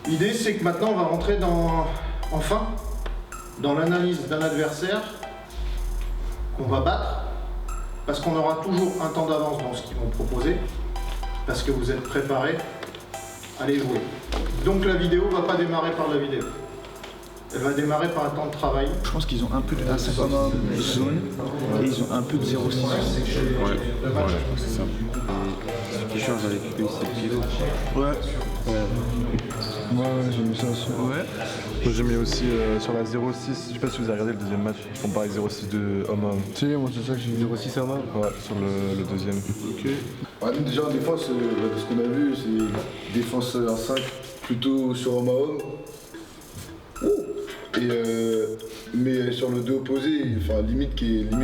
L'idée, c'est que maintenant, on va rentrer enfin dans l'analyse d'un adversaire qu'on va battre, parce qu'on aura toujours un temps d'avance dans ce qu'ils vont proposer, parce que vous êtes préparés à les jouer. Donc la vidéo ne va pas démarrer par la vidéo. Elle va démarrer par un temps de travail. Je pense qu'ils ont un peu de A5 zone et ils ont un peu de 0,6. Ouais, c'est ça. Ce qui change avec eux, c'est le kilo. Ouais. Moi, j'ai mis ça aussi. Ouais. Moi, j'ai mis aussi sur la 0,6. Je sais pas si vous avez regardé le deuxième match. Ils font pareil 0,6 de homme à homme. Si, moi, c'est ça que j'ai mis 0,6 à homme. Ouais, sur le deuxième. Ok. Ouais, nous, déjà en défense, ce qu'on a vu, c'est défense à 5 plutôt sur homme à homme. Mais sur le dos opposé, enfin, limite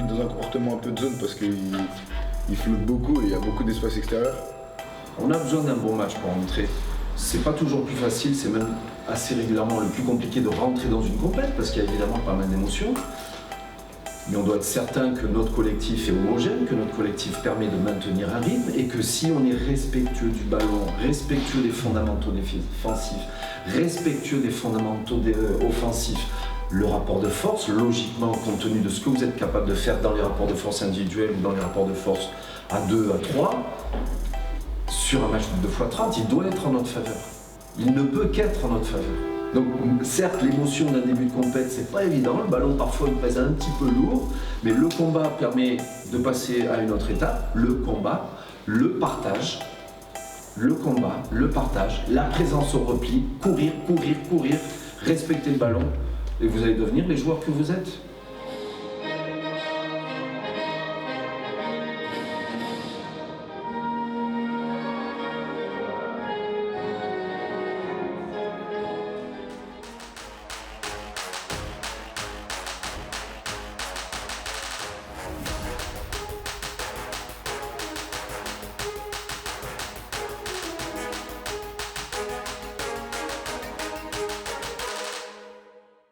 dans un comportement un peu de zone parce qu'il flotte beaucoup et il y a beaucoup d'espace extérieur. On a besoin d'un bon match pour rentrer. C'est pas toujours plus facile, c'est même assez régulièrement le plus compliqué de rentrer dans une compète parce qu'il y a évidemment pas mal d'émotions. Mais on doit être certain que notre collectif est homogène, que notre collectif permet de maintenir un rythme et que si on est respectueux du ballon, respectueux des fondamentaux défensifs, respectueux des fondamentaux offensifs, le rapport de force, logiquement, compte tenu de ce que vous êtes capable de faire dans les rapports de force individuels ou dans les rapports de force à 2, à 3, sur un match de 2x30, il doit être en notre faveur. Il ne peut qu'être en notre faveur. Donc certes, l'émotion d'un début de compète, c'est pas évident, le ballon parfois il pèse un petit peu lourd, mais le combat permet de passer à une autre étape, le combat, le partage, la présence au repli, courir, respecter le ballon, et vous allez devenir les joueurs que vous êtes.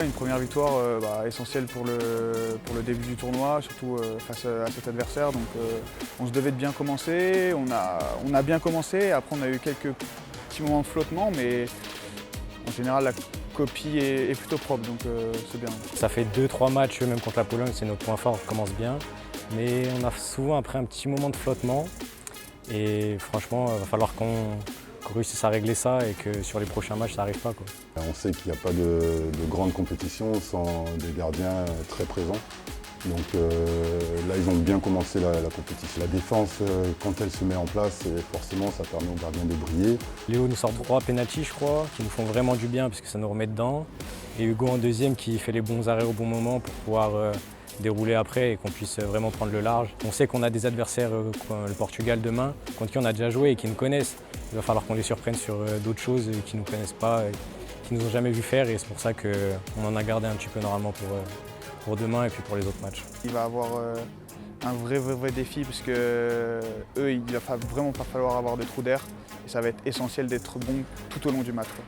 Une première victoire essentielle pour le début du tournoi, surtout face à cet adversaire. Donc on se devait de bien commencer, on a bien commencé, après on a eu quelques petits moments de flottement, mais en général la copie est plutôt propre, donc c'est bien. Ça fait 2-3 matchs, même contre la Pologne, c'est notre point fort, on commence bien. Mais on a souvent après un petit moment de flottement et franchement il va falloir qu'on réussisse à régler ça et que sur les prochains matchs, ça n'arrive pas, quoi. On sait qu'il n'y a pas de grande compétition sans des gardiens très présents. Donc là, ils ont bien commencé la compétition. La défense, quand elle se met en place, forcément, ça permet aux gardiens de briller. Léo nous sort 3 pénaltys, je crois, qui nous font vraiment du bien puisque ça nous remet dedans. Et Hugo en deuxième qui fait les bons arrêts au bon moment pour pouvoir dérouler après et qu'on puisse vraiment prendre le large. On sait qu'on a des adversaires, le Portugal demain, contre qui on a déjà joué et qui nous connaissent. Il va falloir qu'on les surprenne sur d'autres choses qu'ils ne nous connaissent pas, qu'ils ne nous ont jamais vu faire et c'est pour ça qu'on en a gardé un petit peu normalement pour demain et puis pour les autres matchs. Il va avoir un vrai défi parce que eux, il va vraiment pas falloir avoir de trou d'air et ça va être essentiel d'être bon tout au long du match, quoi.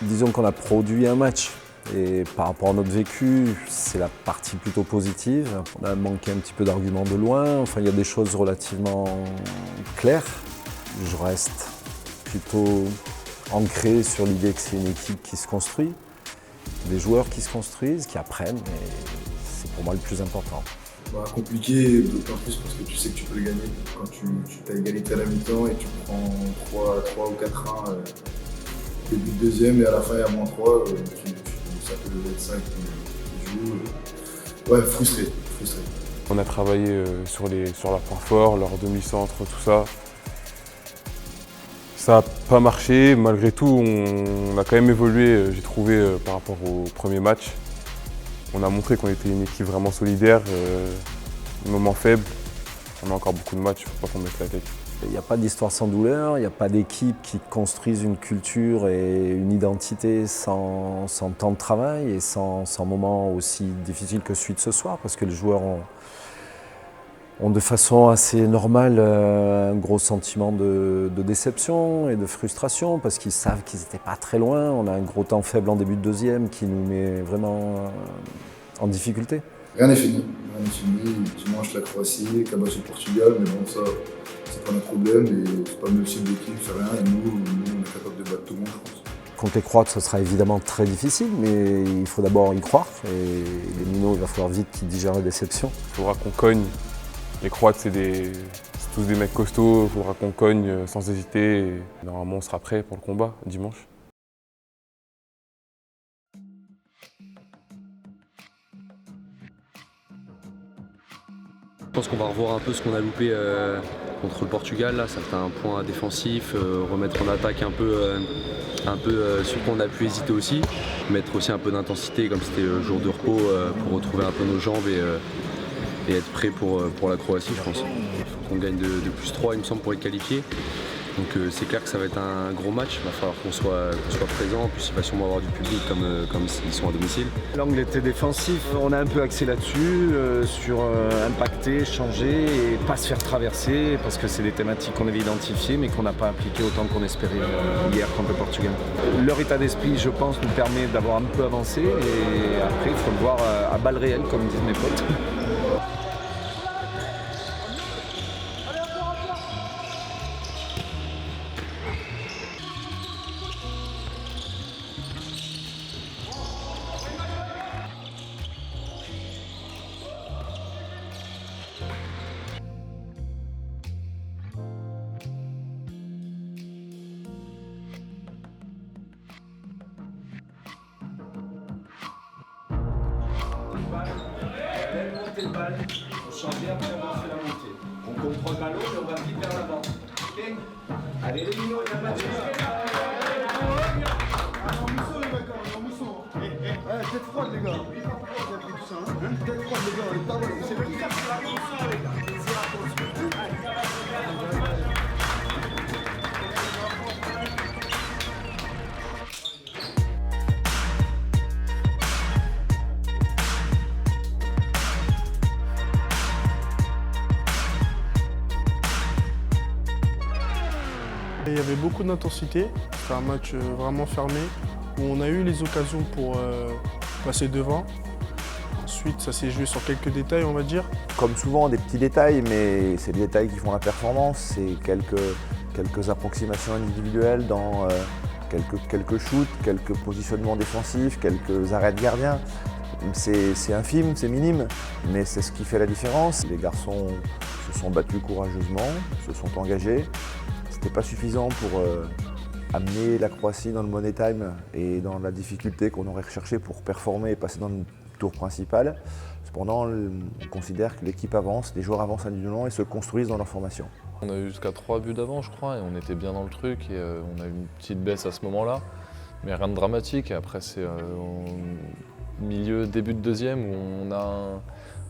Disons qu'on a produit un match et par rapport à notre vécu, c'est la partie plutôt positive. On a manqué un petit peu d'arguments de loin, enfin il y a des choses relativement claires. Je reste plutôt ancré sur l'idée que c'est une équipe qui se construit, des joueurs qui se construisent, qui apprennent et c'est pour moi le plus important. Compliqué, d'autant plus parce que tu sais que tu peux le gagner quand tu t'as égalité à la mi-temps et tu prends 3 ou 4-1 début de deuxième et à la fin il y a -3, ça peut être 5 qui jouent. Ouais, frustré. On a travaillé sur leurs points forts, leurs demi-centres, tout ça. Ça n'a pas marché, malgré tout on a quand même évolué, j'ai trouvé, par rapport au premier match. On a montré qu'on était une équipe vraiment solidaire, moment faible. On a encore beaucoup de matchs, il ne faut pas qu'on mette la tête. Il n'y a pas d'histoire sans douleur, il n'y a pas d'équipe qui construise une culture et une identité sans temps de travail et sans moment aussi difficile que celui de ce soir, parce que les joueurs ont de façon assez normale un gros sentiment de déception et de frustration, parce qu'ils savent qu'ils n'étaient pas très loin. On a un gros temps faible en début de deuxième qui nous met vraiment en difficulté. Rien n'est fini. Dimanche la Croatie, Cabas au Portugal, mais bon ça, c'est pas notre problème et c'est pas le même style d'équipe, c'est rien. Et nous, on est capable de battre tout le monde, je pense. Contre les Croates, ce sera évidemment très difficile, mais il faut d'abord y croire. Et les minots, il va falloir vite qu'ils digèrent la déception. Il faudra qu'on cogne. Les Croates, c'est tous des mecs costauds, il faudra qu'on cogne sans hésiter. Et normalement, on sera prêt pour le combat dimanche. Je pense qu'on va revoir un peu ce qu'on a loupé contre le Portugal, là, certains points défensifs, remettre en attaque un peu sur quoi on a pu hésiter aussi, mettre aussi un peu d'intensité comme c'était le jour de repos pour retrouver un peu nos jambes et être prêt pour la Croatie, je pense. Il faut qu'on gagne de plus 3, il me semble, pour être qualifié. Donc c'est clair que ça va être un gros match, il va falloir qu'on soit présent, en plus il va sûrement avoir du public comme s'ils sont à domicile. L'angle était défensif, on a un peu axé là-dessus, sur impacter, changer et pas se faire traverser, parce que c'est des thématiques qu'on avait identifiées mais qu'on n'a pas appliquées autant qu'on espérait hier contre le Portugal. Leur état d'esprit, je pense, nous permet d'avoir un peu avancé et après il faut le voir à balles réelles, comme disent mes potes. Le bal, on change bien après avoir fait la montée. On contrôle le ballon et on va vite vers l'avant. Ok. Allez les minots, il y a pas de tête froide les gars. Tête froide les gars. Il y avait beaucoup d'intensité, c'était un match vraiment fermé où on a eu les occasions pour passer devant. Ensuite, ça s'est joué sur quelques détails, on va dire. Comme souvent, des petits détails, mais c'est des détails qui font la performance. C'est quelques approximations individuelles dans quelques shoots, quelques positionnements défensifs, quelques arrêts de gardien. C'est infime, c'est minime, mais c'est ce qui fait la différence. Les garçons se sont battus courageusement, se sont engagés. C'était pas suffisant pour amener la Croatie dans le money time et dans la difficulté qu'on aurait recherché pour performer et passer dans le tour principal. Cependant, on considère que l'équipe avance, les joueurs avancent individuellement et se construisent dans leur formation. On a eu jusqu'à 3 buts d'avant, je crois, et on était bien dans le truc. Et on a eu une petite baisse à ce moment-là, mais rien de dramatique. Et après, c'est début de deuxième où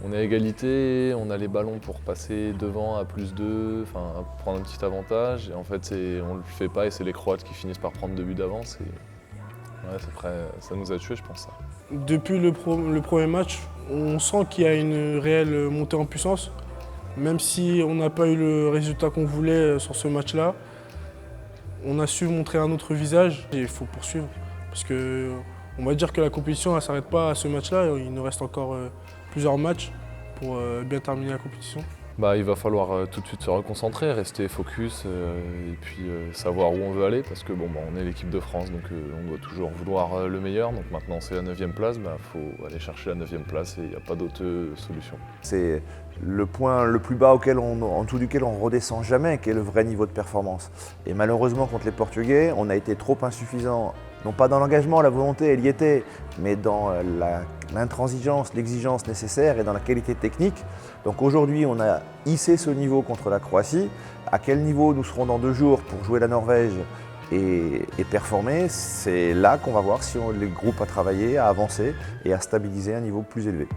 on a égalité, on a les ballons pour passer devant à +2, enfin prendre un petit avantage. Et en fait, on ne le fait pas et c'est les Croates qui finissent par prendre 2 buts d'avance. Ouais, ça nous a tués, je pense. Ça. Depuis le premier match, on sent qu'il y a une réelle montée en puissance. Même si on n'a pas eu le résultat qu'on voulait sur ce match-là, on a su montrer un autre visage et il faut poursuivre. Parce que on va dire que la compétition ne s'arrête pas à ce match-là, il nous reste encore plusieurs matchs pour bien terminer la compétition. Il va falloir tout de suite se reconcentrer, rester focus et puis savoir où on veut aller parce que on est l'équipe de France donc on doit toujours vouloir le meilleur. Donc maintenant c'est la 9e place, faut aller chercher la 9e place et il n'y a pas d'autre solution. C'est le point le plus bas en dessous duquel on ne redescend jamais, qui est le vrai niveau de performance. Et malheureusement contre les Portugais, on a été trop insuffisant, non pas dans l'engagement, la volonté elle y était, mais dans l'intransigeance, l'exigence nécessaire et dans la qualité technique. Donc aujourd'hui on a hissé ce niveau contre la Croatie. À quel niveau nous serons dans 2 jours pour jouer la Norvège et performer, c'est là qu'on va voir si les groupes à travailler, à avancer et à stabiliser un niveau plus élevé.